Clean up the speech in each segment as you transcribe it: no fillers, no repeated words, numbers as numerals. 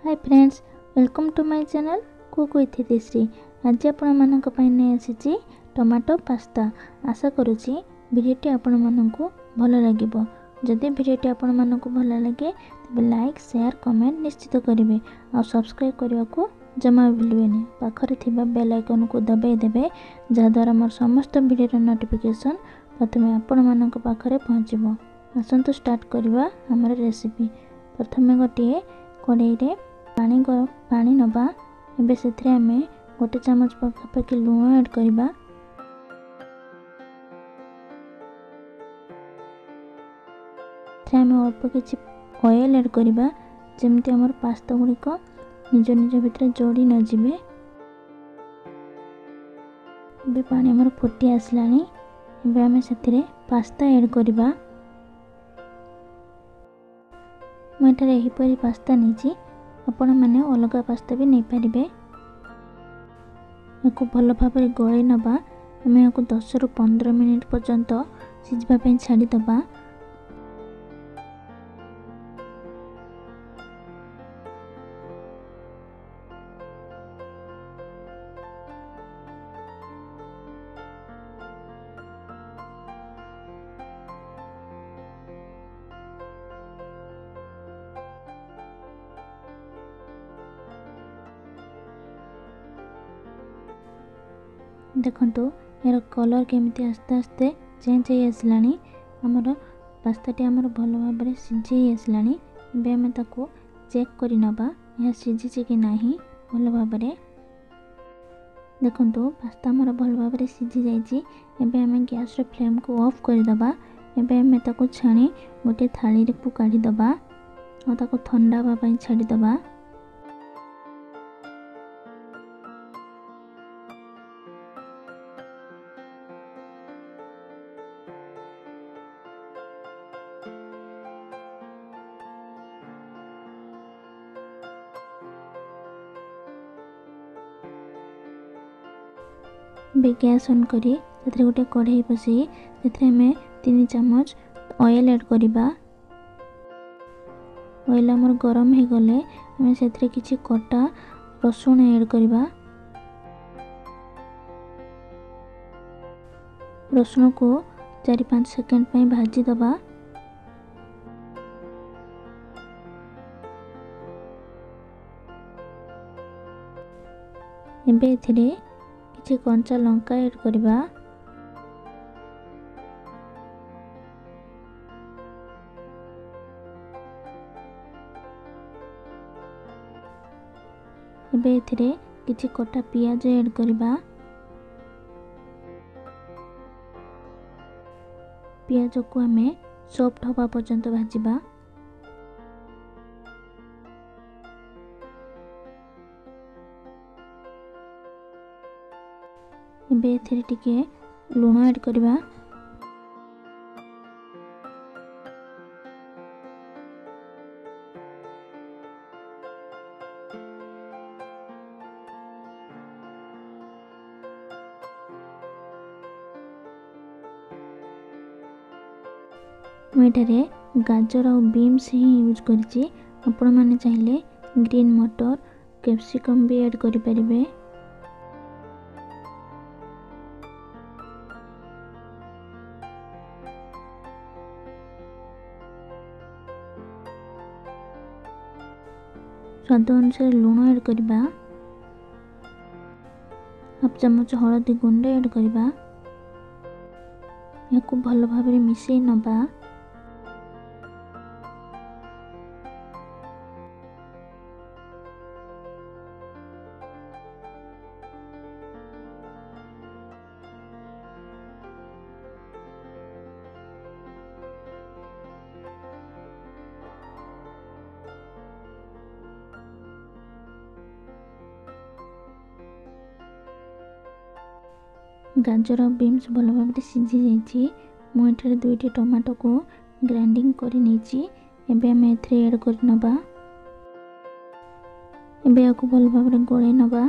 Hi friends, welcome to my channel cook with Dishree. आज आपण मानक पई नै आसीची टमाटो पास्ता। आशा करूची वीडियोटी आपण मानकु भलो लागिबो। जदि वीडियोटी आपण मानकु भलो लागे तबे लाइक शेयर कमेंट निश्चित करिवे आ सब्सक्राइब करबा को जमा भूलिबेनी। पाखरे थिबा बेल आइकन को दबाई देबे जा द्वारा मोर समस्त वीडियो नोटिफिकेशन प्रथमे आपण मानक पाखरे पहुंचीबो। आसंतु स्टार्ट करबा हमर रेसिपी। प्रथमे गोटे कढ़ाई रे पानी नबा। एबे सेथरे आमे गोटे चामच पाखापाखि लुण ऐड करबा। आमे अल्प किछि ऑयल ऐड करबा जेमति हमर पास्ता गुड़िक निज निज भितर जोड़ी न जिवे। एबे पानी हमर फुटी आसलानी। एबे आमे सेथरे पास्ता ऐड करबा। मैं एठारे एही परी पास्ता नीची, आपण माने अलगा पास्ता भी नहीं पारिबे। याको भल भाबरे गळै नबा। आमे याको 10 रु 15 मिनिट पर्यंत सिझबा पई छाडी दबा। देखंतु यार कलर केमिति आस्ते आस्ते चेंज हो आसलानी। हमर पास्ताटी हमर भल भाबरे सिझी आसलानी। एबे हम ताको चेक करि नबा या सिझी कि नाही भल भाबरे। देखंतु पास्ता हमर भल भाबरे सिझी जाईची। एबे हम गैस रे फ्लेम को ऑफ कर दबा। एबे हम ताको छाणी गोटे थाली रे पु काढी दबा और ताको ठंडा बा पई छाडी दबा। बे गैस ऑन करी सेथरे गोटे कढ़ाई बसई सेथरे हमें 3 चम्मच ऑयल ऐड करिबा। ऑयल हमर गरम हे गले हमें सेथरे किछि कटा रसुन ऐड करिबा। रसुन को 4-5 सेकंड पई भाजी दबा। एबे एथिरे किछि कंचा लंका ऐड करिबा। एबे एथिरे किछि कटा पियाज ऐड करिबा। पियाज को हमें सॉफ्ट होबा पर्यंत भाजिबा। एबे एथिरे टिके लूण ऐड करबा। मेठारे गाजर और बीन्स ही यूज करछि। आपण माने चाहिले ग्रीन मटर कैप्सिकम भी ऐड करि परिबे। स्वाद अनुसार लूण ऐड करबा। हाफ चम्मच हळदी गुंड ऐड करबा। याको भल भाबरे मिसई नबा। गाजर और बीन्स भल भाबरे सिझी जाइछि। मु एठारे 2टी टमाटो को ग्राइंडिंग करि नेछि। एबे हम एथरे ऐड करि नबा। एबे याको भल भाबरे गोळै नबा।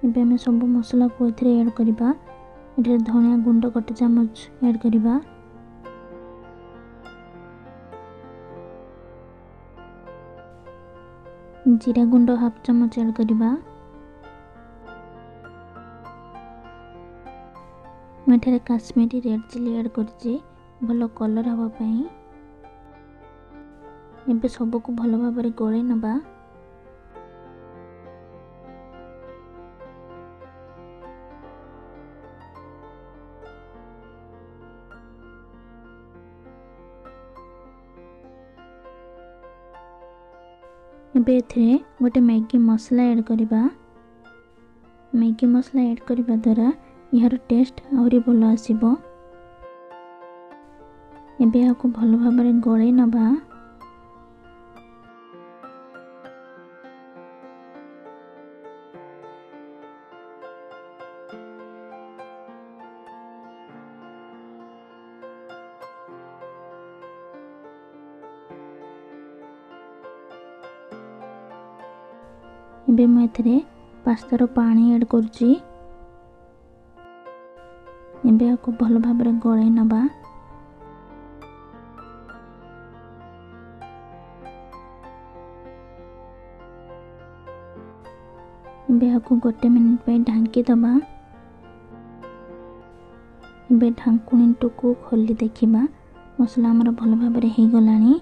ଏବେ ଆମେ ସବୁ ମସଲାକୁ ଏଥିରେ ଆଡ଼୍ କରିବା। ଏଠାରେ ଧନିଆ ଗୁଣ୍ଡ 1 ଚାମଚ ଆଡ଼୍ କରିବା। जीरा गुंड 1/2 चामच ऐड करिबा। मैं काश्मीरी रेड चिली ऐड करछि भलो कलर हवा पई। एबे सबको भलो भाबरे गोळे नबा। एबे एथिरे गोटे मैगी मसला ऐड करिबा। मैगी मसला ऐड करिबा द्वारा यार टेस्ट आउरी भलो आसीबो। एबे याको भलो भाबरे गोळे नबा। एबे मैं एथिरे पास्तार पानी ऐड करछि। एबे याको भलो भाबरे गोळे नबा। एबे याको 1 मिनिट पे ढांकी दबा। एबे ढांकुणी टुकु खोली देखिबा मसला हमर भलो भाबरे हे गलानी।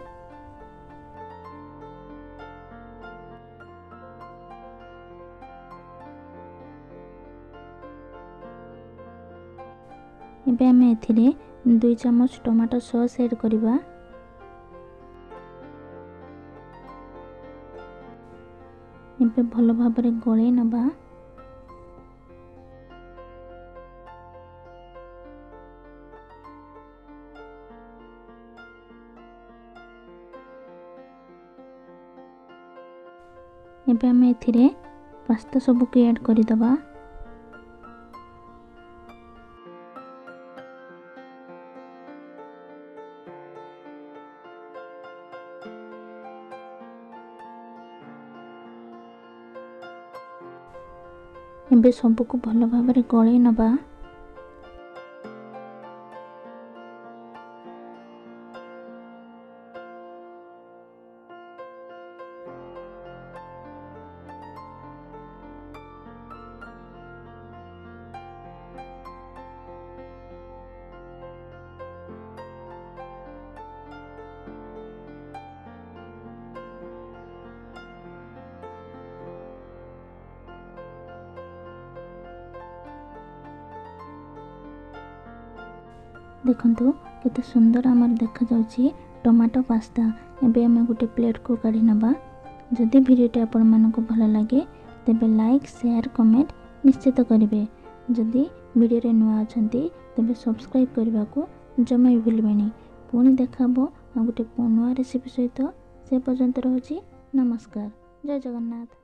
एबे हमें एथिरे 2 चामच टमाटो सॉस ऐड करिबा। एबे भलो भाबरे गोळे नबा। एबे हमें एथिरे पास्ता सब को ऐड करि दबा। एबे सबको भलो भाबरे गोळे नबा। देखंतु केते सुंदर आमर देखा जाउची टमाटो पास्ता। एबे हमें गोटे प्लेट को काढी नबा। जदि वीडियोटी आपण मानको भलो लागे तेबे लाइक शेयर कमेंट निश्चित करिवे। जदि वीडियो रे नुआ अछंती तेबे सब्सक्राइब करबा को जमा भी भूलबेनी। पुणी देखाबो आ गोटे नुआ रेसिपी सहित। से पर्यंत रहउची नमस्कार। जय जगन्नाथ।